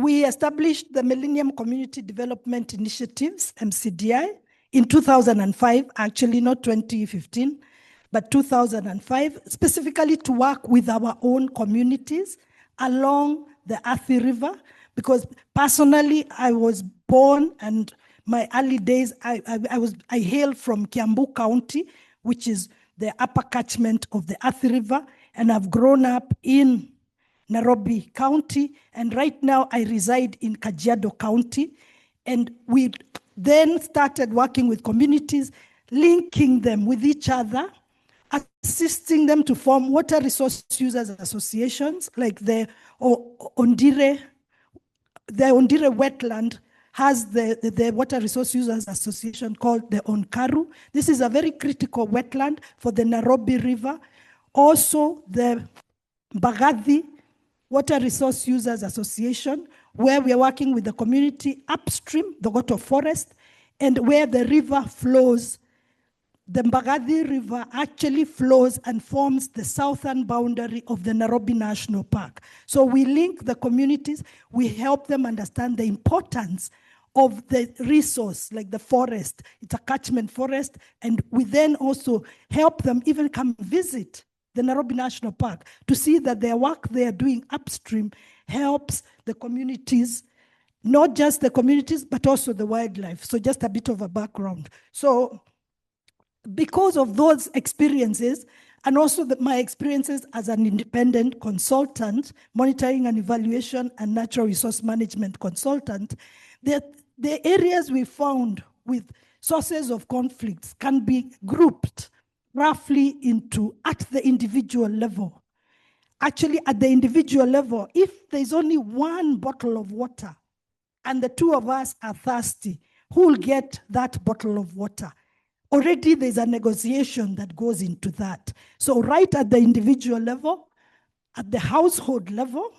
we established the Millennium Community Development Initiatives, MCDI, in 2005, actually not 2015, but 2005, specifically to work with our own communities along the Athi River, because personally I was born, and my early days, I hail from Kiambu County, which is the upper catchment of the Athi River, and I've grown up in Nairobi County, and right now I reside in Kajiado County. And we then started working with communities, linking them with each other, assisting them to form water resource users associations, like the Ondire wetland has the Water Resource Users Association called the Onkaru. This is a very critical wetland for the Nairobi River. Also, the Mbagathi Water Resource Users Association, where we are working with the community upstream, the Goto Forest, and where the river flows. The Mbagathi River actually flows and forms the southern boundary of the Nairobi National Park. So we link the communities, we help them understand the importance of the resource, like the forest. It's a catchment forest, and we then also help them even come visit the Nairobi National Park to see that their work they are doing upstream helps the communities, not just the communities, but also the wildlife. So just a bit of a background. So because of those experiences, and also my experiences as an independent consultant, monitoring and evaluation and natural resource management consultant, the areas we found with sources of conflicts can be grouped roughly into at the individual level. Actually, at the individual level, if there's only one bottle of water and the two of us are thirsty, who will get that bottle of water? Already there's a negotiation that goes into that. So right at the individual level, at the household level,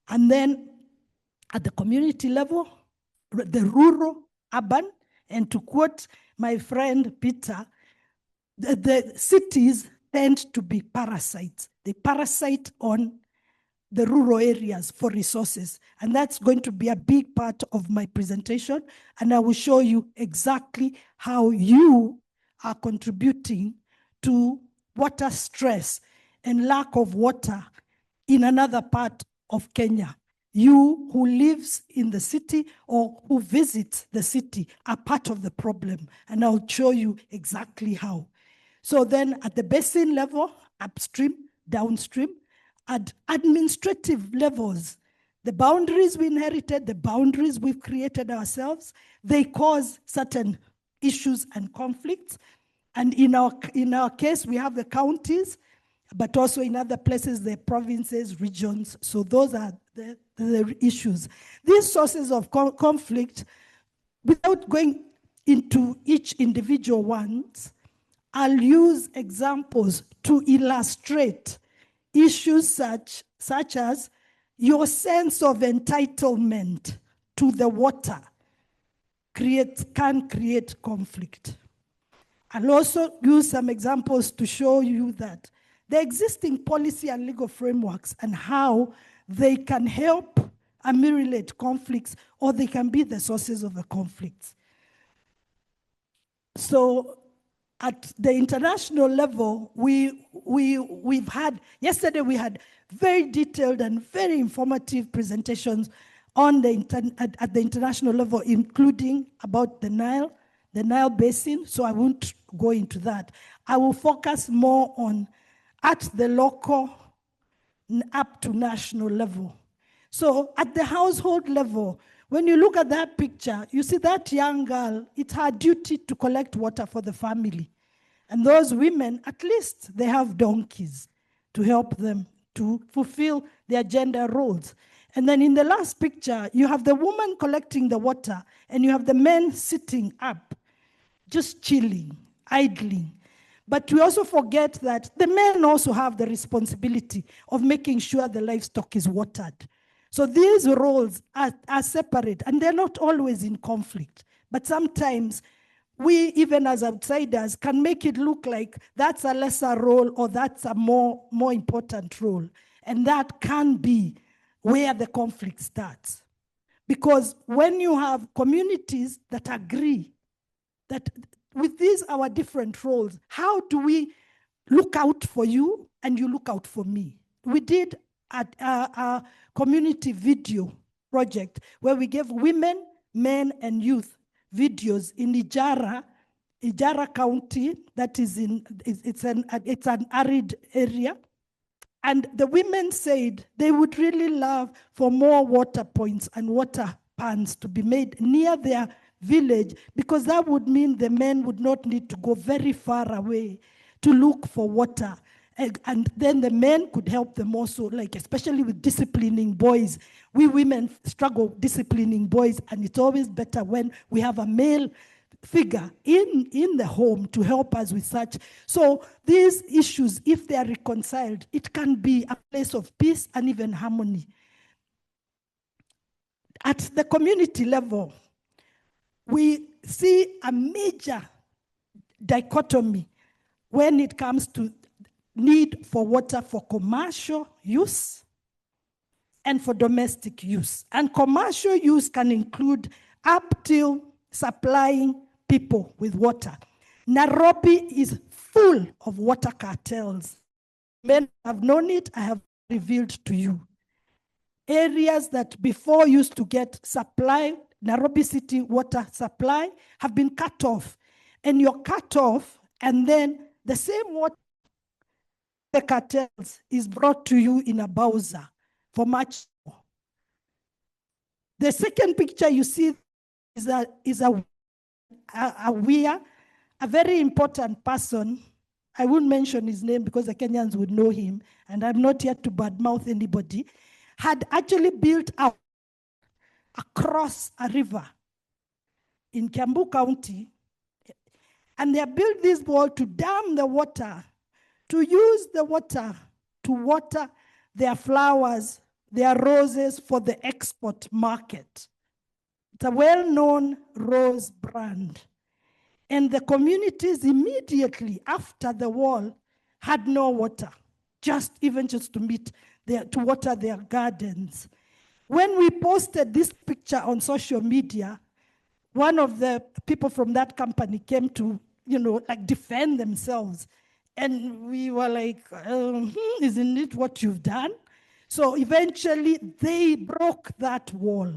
and then at the community level, the rural, urban, and to quote my friend Peter, the cities tend to be parasites. They parasite on the rural areas for resources. And that's going to be a big part of my presentation. And I will show you exactly how you are contributing to water stress and lack of water in another part of Kenya. You who lives in the city or who visits the city are part of the problem. And I'll show you exactly how. So then at the basin level, upstream, downstream, at administrative levels, the boundaries we inherited, the boundaries we've created ourselves, they cause certain issues and conflicts. And in our case, we have the counties, but also in other places, the provinces, regions. So those are the issues. These sources of conflict, without going into each individual ones, I'll use examples to illustrate issues such as your sense of entitlement to the water can create conflict. I'll also use some examples to show you that the existing policy and legal frameworks and how they can help ameliorate conflicts, or they can be the sources of the conflicts. So at the international level, we've had, yesterday we had very detailed and very informative presentations on at the international level, including about the Nile Basin, so I won't go into that. I will focus more on at the local up to national level. So at the household level, when you look at that picture, you see that young girl, it's her duty to collect water for the family. And those women, at least they have donkeys to help them to fulfill their gender roles. And then in the last picture, you have the woman collecting the water, and you have the men sitting up, just chilling, idling. But we also forget that the men also have the responsibility of making sure the livestock is watered. So these roles are separate, and they're not always in conflict. But sometimes we, even as outsiders, can make it look like that's a lesser role or that's a more important role. And that can be where the conflict starts. Because when you have communities that agree that with these our different roles, how do we look out for you and you look out for me? We did a community video project where we gave women, men, and youth videos in Ijara County. That is it's an arid area. And the women said they would really love for more water points and water pans to be made near their village, because that would mean the men would not need to go very far away to look for water. And then the men could help them also, like especially with disciplining boys. We women struggle disciplining boys, and it's always better when we have a male figure in the home to help us with such. So these issues, if they are reconciled, it can be a place of peace and even harmony. At the community level, we see a major dichotomy when it comes to need for water for commercial use and for domestic use. And commercial use can include up till supplying people with water. Nairobi is full of water cartels. Men have known it, I have revealed to you. Areas that before used to get supply, Nairobi city water supply, have been cut off. And you're cut off, and then the same water, the cartels, is brought to you in a bowser for much more. The second picture you see is a very important person. I won't mention his name because the Kenyans would know him, and I'm not here to badmouth anybody, had actually built out across a river in Kiambu County, and they built this wall to dam the water, to use the water to water their flowers, their roses for the export market. It's a well-known rose brand. And the communities immediately after the wall had no water, just to water their gardens. When we posted this picture on social media, one of the people from that company came to, defend themselves. And we were like, isn't it what you've done? So eventually they broke that wall.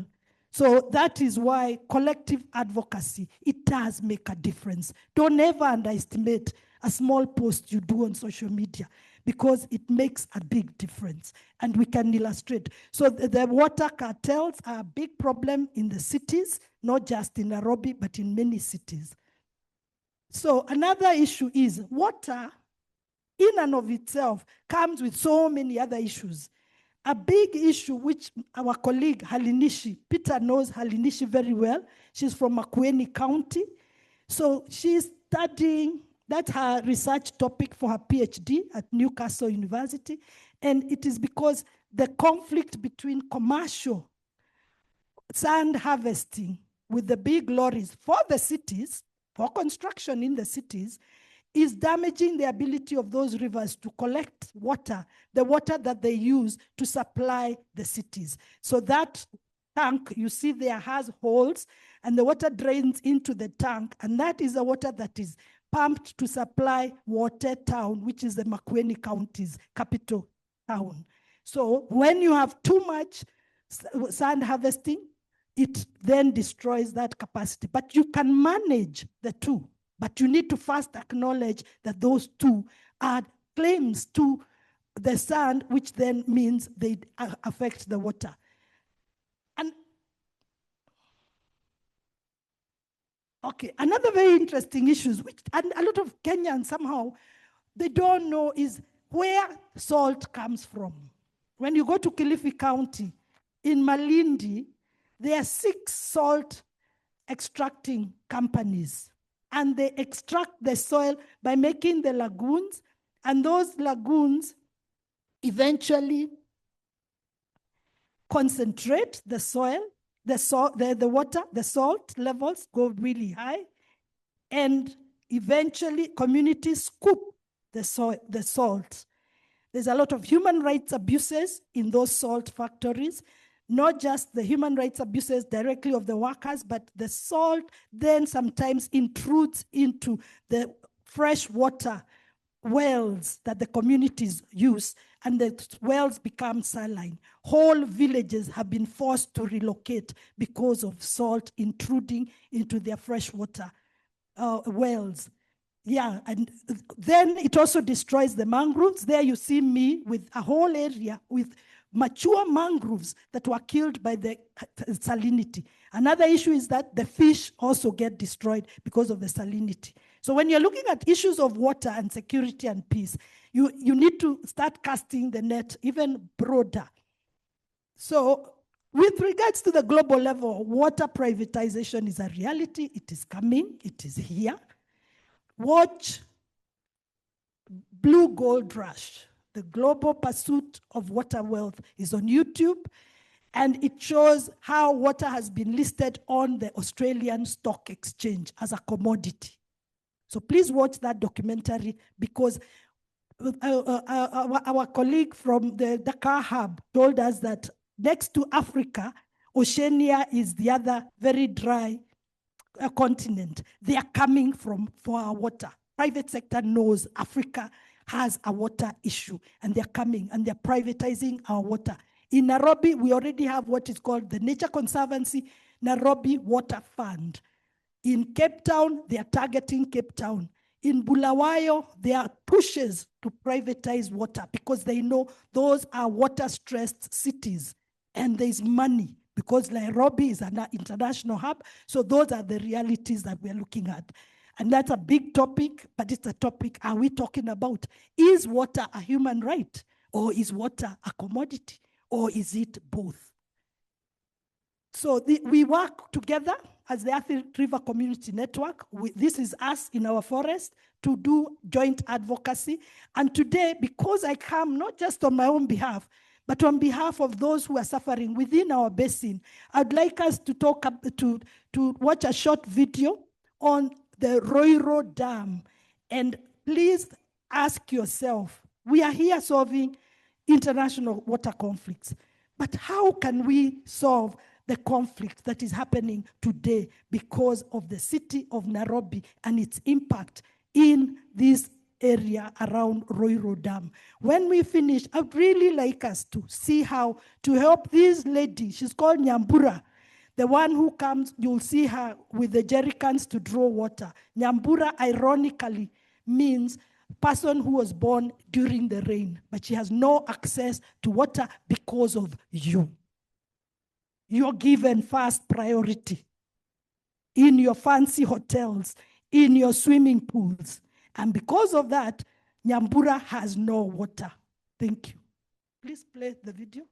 So that is why collective advocacy, it does make a difference. Don't ever underestimate a small post you do on social media, because it makes a big difference, and we can illustrate. So the water cartels are a big problem in the cities, not just in Nairobi, but in many cities. So another issue is water in and of itself comes with so many other issues. A big issue which our colleague Halinishi, Peter knows Halinishi very well. She's from Makueni County. So she's studying, that's her research topic for her PhD at Newcastle University. And it is because the conflict between commercial sand harvesting with the big lorries for the cities, for construction in the cities, is damaging the ability of those rivers to collect water, the water that they use to supply the cities. So that tank you see there has holes, and the water drains into the tank, and that is the water that is pumped to supply Water Town, which is the Makueni County's capital town. So when you have too much sand harvesting, it then destroys that capacity. But you can manage the two. But you need to first acknowledge that those two are claims to the sand, which then means they affect the water. And okay, another very interesting issue, which and a lot of Kenyans somehow, they don't know, is where salt comes from. When you go to Kilifi County, in Malindi, there are 6 salt extracting companies. And they extract the soil by making the lagoons, and those lagoons eventually concentrate the soil, the water, the salt levels go really high, and eventually communities scoop the salt. There's a lot of human rights abuses in those salt factories. not just the human rights abuses directly of the workers, but the salt then sometimes intrudes into the fresh water wells that the communities use, and the wells become saline. Whole villages have been forced to relocate because of salt intruding into their freshwater wells. Yeah, and then it also destroys the mangroves. There you see me with a whole area with mature mangroves that were killed by the salinity. Another issue is that the fish also get destroyed because of the salinity. So when you're looking at issues of water and security and peace, you need to start casting the net even broader. So with regards to the global level, water privatization is a reality. It is coming. It is here. Watch Blue Gold Rush. The global pursuit of water wealth is on YouTube, and it shows how water has been listed on the Australian Stock Exchange as a commodity. So please watch that documentary, because our colleague from the Dakar Hub told us that next to Africa, Oceania is the other very dry continent. They are coming for our water. Private sector knows Africa has a water issue, and they're coming and they're privatizing our water. In Nairobi, we already have what is called the Nature Conservancy Nairobi Water Fund. In Cape Town, they are targeting Cape Town. In Bulawayo, there are pushes to privatize water because they know those are water-stressed cities, and there's money because Nairobi is an international hub. So those are the realities that we're looking at. And that's a big topic, but it's a topic, are we talking about, is water a human right, or is water a commodity, or is it both? So we work together as the Athi River Community Network. This is us in our forest to do joint advocacy. And today, because I come not just on my own behalf, but on behalf of those who are suffering within our basin, I'd like us to talk to watch a short video on the Roiro Dam. And please ask yourself, we are here solving international water conflicts, but how can we solve the conflict that is happening today because of the city of Nairobi and its impact in this area around Roiro Dam? When we finish, I'd really like us to see how to help this lady. She's called Nyambura. The one who comes, you'll see her with the jerry cans to draw water. Nyambura, ironically, means person who was born during the rain, but she has no access to water because of you. You're given first priority in your fancy hotels, in your swimming pools. And because of that, Nyambura has no water. Thank you. Please play the video.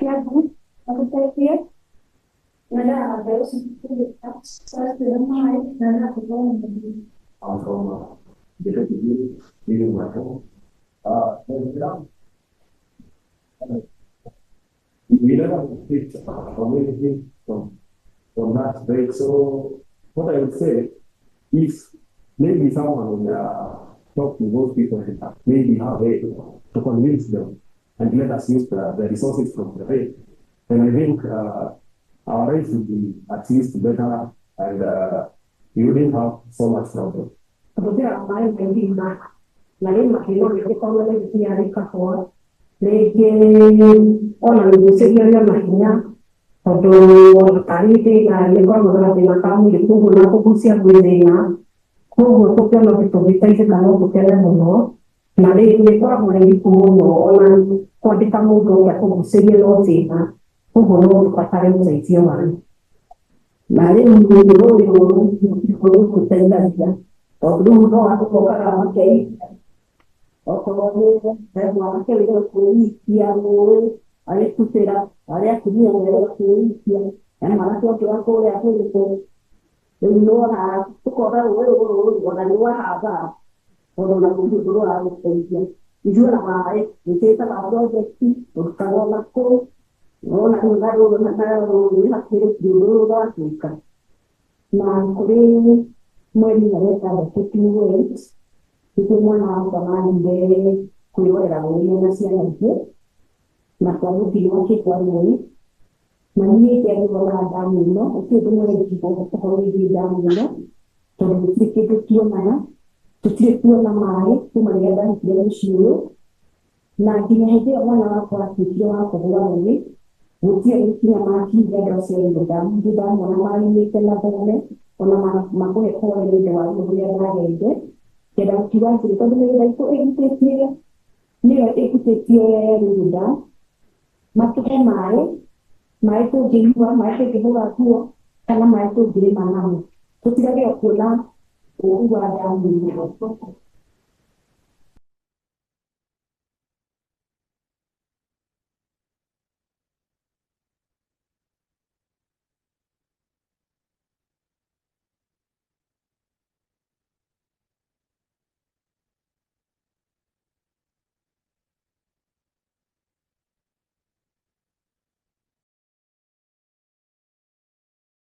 क्या दूध aku saya nada ada sedikit saya tidak mahu nada aku mau jadi ini macam we don't have to fix community from that break. So what I would say is maybe someone will talk to those people and maybe have a way to convince them and let us use the resources from the rate. And I think our race would be at least better and you wouldn't have so much problem. Tapi apa yang penting lain makin kita tahu lagi tiada kahwa lagi orang itu sebenarnya makinnya atau kali itu lagi kalau orang yang kamu itu guna fokusnya berdena kau fokusnya lebih tinggi itu kalau fokusnya mono nanti ini orang mulai mono orang kalau kita mau guna fokusnya lebih tinggi kau mono pasar yang saya siapkan nanti mono fokusnya lagi kalau dulu aku orang kayak saya mau ke lihat polisi yang ada tu serah ada tu yang ada polisi yang mana tu aku lihat itu luar tu orang luar apa orang lalu itu luar polisi itu nama itu kita ada jadi kalau aku orang lihat dulu luar juga nah kuri mereka ada tujuan itu mana orang de kuliah orang nasi lagi, nak kamu bilang kita ini, mani kita orang ada mula, itu mana kita orang di dalam mula, jadi kita tu mana, tu nama itu mereka dan dalam siu, nanti nanti orang apa kita orang ini, mungkin itu nama kita ada sering dalam mana ini kita orang mana mampu ekor ini dalam dunia lain. Kita juga cerita dengan itu ekutnya, ni ekutnya juga. Maksudnya mai tu jiwa, mai tu jiwa tu, karena mai tu jadi mana. Tu tidak ada pula, orang ada